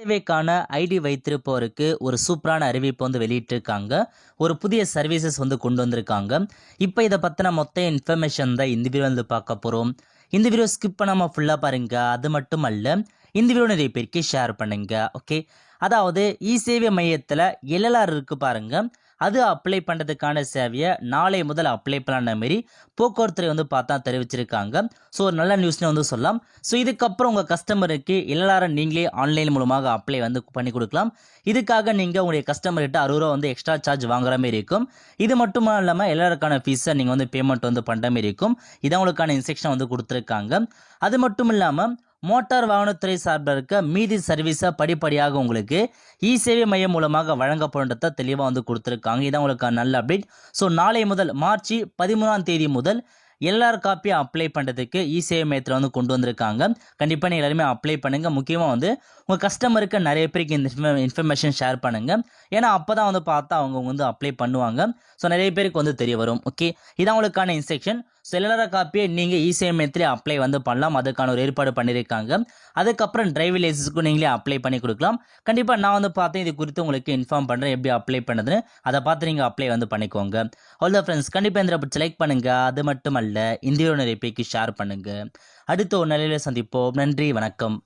ரயில்வேக்கான ID வைத்திருப்பவருக்கு ஒரு சூப்பரான அறிவிப்பு வந்து வெளியிட்டிருக்காங்க. ஒரு புதிய சர்வீசஸ் வந்து கொண்டு வந்திருக்காங்க. இப்போ இதை பற்றின மொத்த இன்ஃபர்மேஷன் தான் இந்த வீடியோ வந்து பார்க்க போகிறோம். இந்த வீடியோ ஸ்கிப் பண்ணாமல் ஃபுல்லாக பாருங்க. அது மட்டும் அல்ல, இந்த வீடியோ நிறைய பேருக்கு ஷேர் பண்ணுங்க. ஓகே, அதாவது இ சேவை மையத்தில் எல்எல்ஆர் இருக்கு பாருங்க, அது அப்ளை பண்ணுறதுக்கான சேவையை நாளை முதல் அப்ளை பண்ண மாரி போக்குவரத்துறை வந்து பார்த்தா தெரிவிச்சிருக்காங்க. ஸோ ஒரு நல்ல நியூஸ்னு வந்து சொல்லலாம். ஸோ இதுக்கப்புறம் உங்கள் கஸ்டமருக்கு எல்எல்ஆரை நீங்களே ஆன்லைன் மூலமாக அப்ளை வந்து பண்ணி கொடுக்கலாம். இதுக்காக நீங்கள் உங்களுடைய கஸ்டமர்கிட்ட 60 ரூபா வந்து எக்ஸ்ட்ரா சார்ஜ் வாங்குற மாரி இருக்கும். இது மட்டும் இல்லாமல் எல்எல்ஆருக்கான ஃபீஸை நீங்கள் வந்து பேமெண்ட் வந்து பண்ணுற மாரி இருக்கும். இதான் உங்களுக்கான இன்ஸ்ட்ரக்ஷன் வந்து கொடுத்துருக்காங்க. அது மட்டும் இல்லாமல் மோட்டார் வாகனத்துறை சார்பில் இருக்க மீதி சர்வீஸை படிப்படியாக உங்களுக்கு இ சேவை மையம் மூலமாக வழங்கப்படுறத தெளிவாக வந்து கொடுத்துருக்காங்க. இதான் உங்களுக்கு நல்ல அப்டேட். ஸோ நாளை முதல் மார்ச் 13ஆம் தேதி முதல் எல்லார் காப்பியை அப்ளை பண்ணுறதுக்கு இ சேவை மையத்தில் வந்து கொண்டு வந்திருக்காங்க. கண்டிப்பாக நீங்கள் எல்லாருமே அப்ளை பண்ணுங்கள். முக்கியமாக வந்து உங்கள் கஸ்டமருக்கு நிறைய பேருக்கு இந்த இன்ஃபர்மேஷன் ஷேர் பண்ணுங்கள். ஏன்னா அப்போ தான் வந்து பார்த்தா அவங்க வந்து அப்ளை பண்ணுவாங்க. ஸோ நிறைய பேருக்கு வந்து தெரிய வரும். ஓகே, இதான் உங்களுக்கான இன்ஸ்ட்ரக்ஷன். ஸோ எல்லார காப்பியை நீங்கள் இ சேவை மையத்திலே அப்ளை வந்து பண்ணலாம். அதுக்கான ஒரு ஏற்பாடு பண்ணியிருக்காங்க. அதுக்கப்புறம் டிரைவிங் லைசன்ஸுக்கும் நீங்களே அப்ளை பண்ணி கொடுக்கலாம். கண்டிப்பாக நான் வந்து பார்த்தேன், இது குறித்து உங்களுக்கு இன்ஃபார்ம் பண்ணுறேன் எப்படி அப்ளை பண்ணுறதுன்னு. அதை பார்த்து நீங்கள் அப்ளை வந்து பண்ணிக்கோங்க. அவ்வளோ ஃப்ரெண்ட்ஸ், கண்டிப்பாக இந்த பிடிச்சி லைக் பண்ணுங்கள். அது மட்டும் அல்ல, இந்த வீடியோ நிறைய பேருக்கு ஷேர் பண்ணுங்கள். அடுத்த ஒரு நிலையில் சந்திப்போம். நன்றி, வணக்கம்.